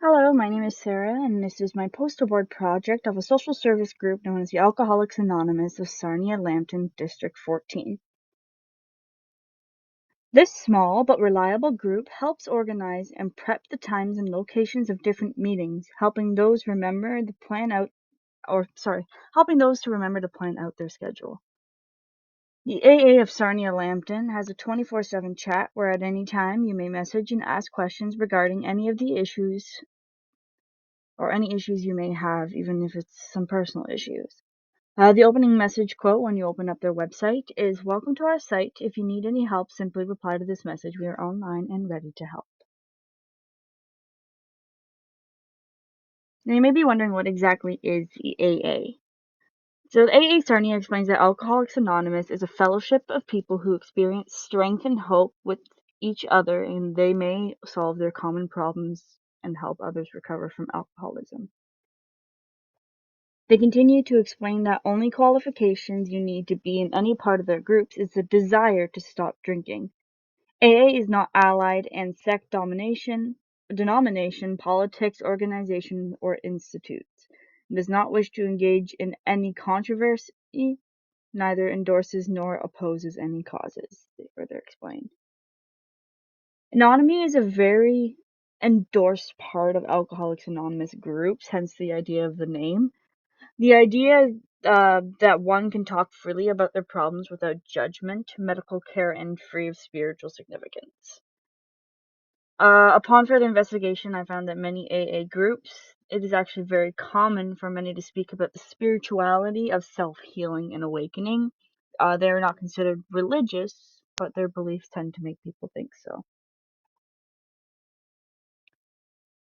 Hello, my name is Sarah, and this is my poster board project of a social service group known as the Alcoholics Anonymous of Sarnia Lambton, District 14. This small but reliable group helps organize and prep the times and locations of different meetings, helping those to remember to plan out their schedule. The AA of Sarnia Lambton has a 24/7 chat where at any time you may message and ask questions regarding any of the issues or any issues you may have, even if it's some personal issues. The opening message quote when you open up their website is, "Welcome to our site. If you need any help, simply reply to this message. We are online and ready to help." Now you may be wondering what exactly is the AA. So the AA Sarnia explains that Alcoholics Anonymous is a fellowship of people who experience strength and hope with each other, and they may solve their common problems and help others recover from alcoholism. They continue to explain that only qualifications you need to be in any part of their groups is the desire to stop drinking. AA is not allied and sect denomination, politics, organization, or institutes. It does not wish to engage in any controversy, neither endorses nor opposes any causes, they further explain. Anonymity is a very endorsed part of Alcoholics Anonymous groups, hence the idea of the name. The idea that one can talk freely about their problems without judgment, medical care, and free of spiritual significance. Upon further investigation, I found that many AA groups, it is actually very common for many to speak about the spirituality of self-healing and awakening. They are not considered religious, but their beliefs tend to make people think so.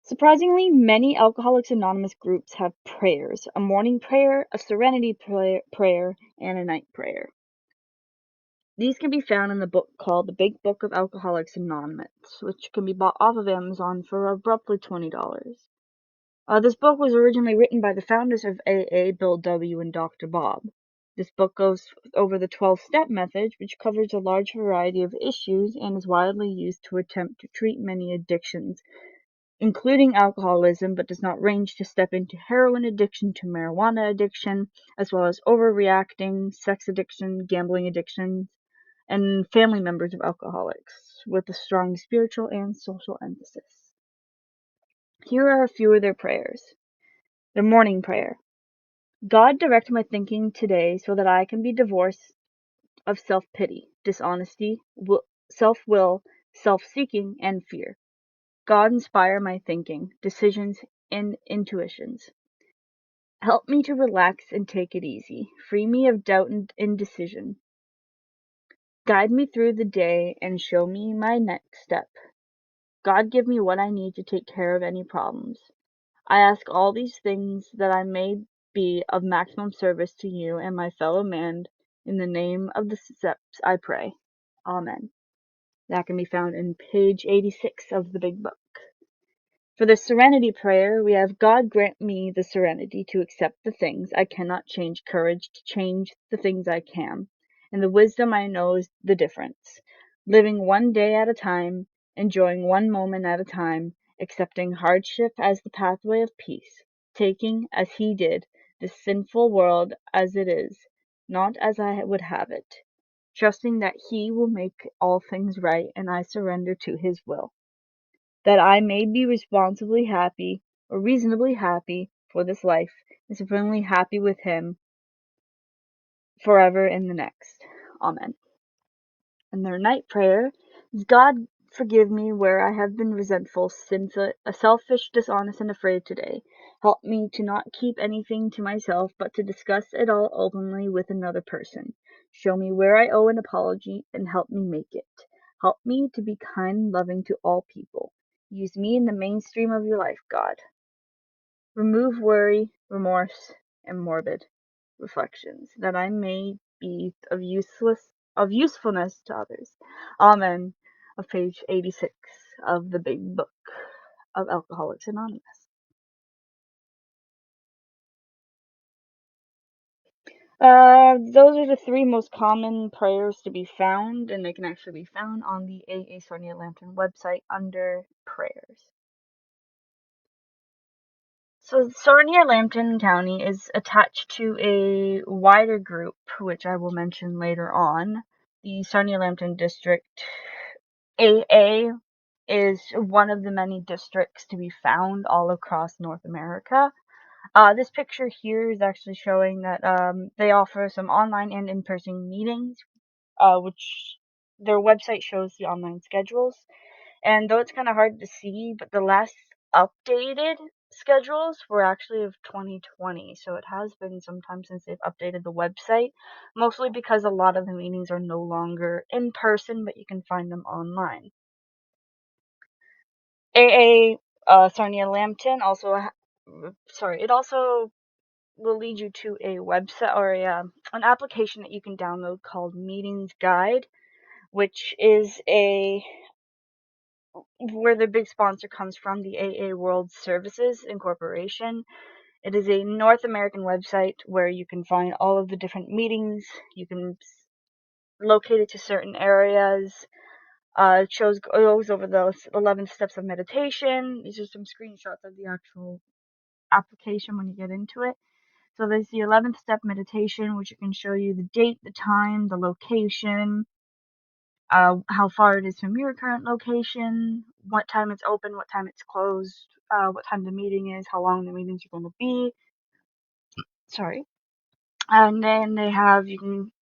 Surprisingly, many Alcoholics Anonymous groups have prayers: a morning prayer, a serenity prayer, and a night prayer. These can be found in the book called The Big Book of Alcoholics Anonymous, which can be bought off of Amazon for roughly $20. This book was originally written by the founders of AA, Bill W. and Dr. Bob. This book goes over the 12-step method, which covers a large variety of issues and is widely used to attempt to treat many addictions, including alcoholism, but does not range to step into heroin addiction to marijuana addiction, as well as overreacting, sex addiction, gambling addictions, and family members of alcoholics, with a strong spiritual and social emphasis. Here are a few of their prayers. The morning prayer. God, direct my thinking today so that I can be divorced of self-pity, dishonesty, self-will, self-seeking, and fear. God, inspire my thinking, decisions, and intuitions. Help me to relax and take it easy. Free me of doubt and indecision. Guide me through the day and show me my next step. God, give me what I need to take care of any problems. I ask all these things that I may be of maximum service to you and my fellow man. In the name of the steps I pray. Amen. That can be found in page 86 of the Big Book. For the serenity prayer, we have, God grant me the serenity to accept the things I cannot change, courage to change the things I can, and the wisdom I know is the difference. Living one day at a time, enjoying one moment at a time, accepting hardship as the pathway of peace, taking, as he did, this sinful world as it is, not as I would have it, trusting that he will make all things right, and I surrender to his will, that I may be responsibly happy or reasonably happy for this life, and supremely happy with him forever in the next. Amen. And their night prayer is, God, forgive me where I have been resentful, sinful, selfish, dishonest, and afraid today. Help me to not keep anything to myself, but to discuss it all openly with another person. Show me where I owe an apology and help me make it. Help me to be kind and loving to all people. Use me in the mainstream of your life, God. Remove worry, remorse, and morbid reflections, that I may be of usefulness to others. Amen. Of page 86 of the Big Book of Alcoholics Anonymous. Those are the three most common prayers to be found, and they can actually be found on the AA Sarnia Lambton website under prayers. So Sarnia-Lambton County is attached to a wider group, which I will mention later on. The Sarnia-Lambton District AA is one of the many districts to be found all across North America. This picture here is actually showing that they offer some online and in-person meetings, which their website shows the online schedules. And though it's kind of hard to see, but the last updated schedules were actually of 2020. So it has been some time since they've updated the website, mostly because a lot of the meetings are no longer in person, but you can find them online. AA Sarnia Lambton also, it also will lead you to a website or an application that you can download called Meetings Guide, which is where the big sponsor comes from, the AA World Services Incorporation. It is a North American website where you can find all of the different meetings. You can locate it to certain areas. It goes over the 11 steps of meditation. These are some screenshots of the actual application when you get into it. So there's the 11th step meditation, which can show you the date, the time, the location, how far it is from your current location, what time it's open, what time it's closed, what time the meeting is, how long the meetings are going to be. Sorry. And then they have,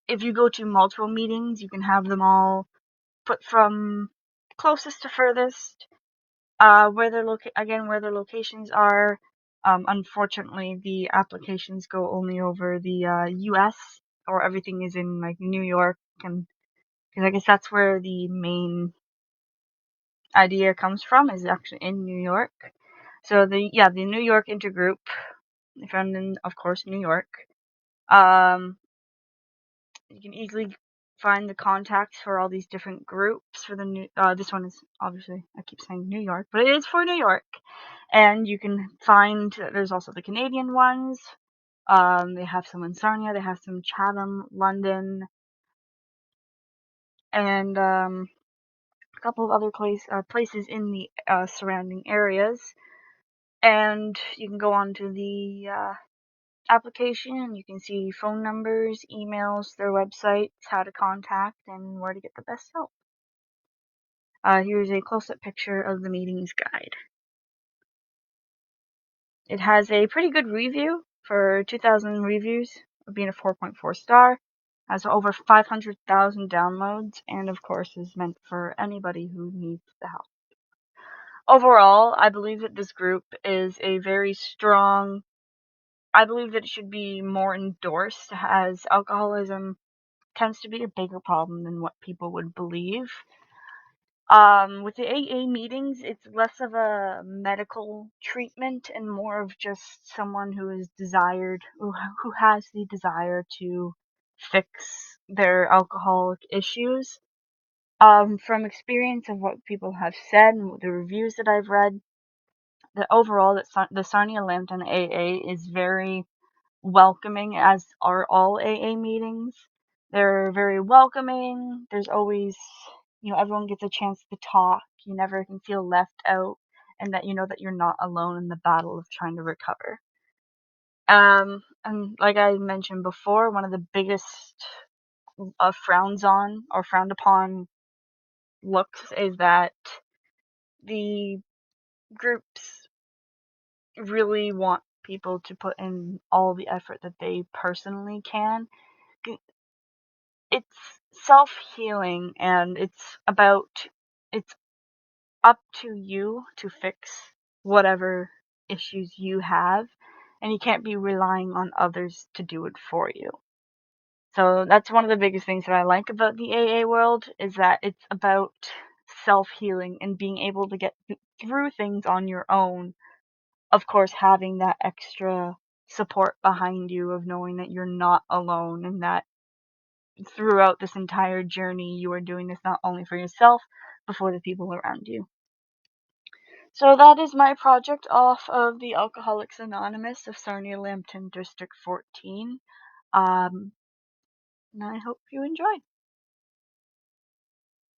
if you go to multiple meetings, you can have them all put from closest to furthest, where their locations are. Unfortunately, the applications go only over the U.S., or everything is in like New York, and because I guess that's where the main idea comes from, is actually in New York. So the New York intergroup, found in, of course, New York. You can easily find the contacts for all these different groups for the new. This one is obviously, I keep saying New York, but it is for New York. And you can find, there's also the Canadian ones. They have some in Sarnia, they have some Chatham, London, and a couple of other places in the surrounding areas. And you can go on to the application and you can see phone numbers, emails, their websites, how to contact, and where to get the best help. Here's a close-up picture of the meetings guide. It has a pretty good review for 2,000 reviews, being a 4.4 star. Has over 500,000 downloads, and of course is meant for anybody who needs the help. Overall, I believe that this group is a very strong. I believe that it should be more endorsed, as alcoholism tends to be a bigger problem than what people would believe. With the AA meetings, it's less of a medical treatment and more of just someone who has the desire to fix their alcoholic issues. From experience of what people have said and the reviews that I've read, that overall the Sarnia Lambton AA is very welcoming, as are all AA meetings. They're very welcoming. There's always, everyone gets a chance to talk. You never can feel left out, and that you know that you're not alone in the battle of trying to recover. And like I mentioned before, one of the biggest frowned upon looks is that the groups really want people to put in all the effort that they personally can. It's self-healing, and it's up to you to fix whatever issues you have, and you can't be relying on others to do it for you. So that's one of the biggest things that I like about the AA world, is that it's about self-healing and being able to get through things on your own. Of course, having that extra support behind you of knowing that you're not alone, and that throughout this entire journey, you are doing this not only for yourself, but for the people around you. So that is my project off of the Alcoholics Anonymous of Sarnia Lambton District 14. And I hope you enjoyed.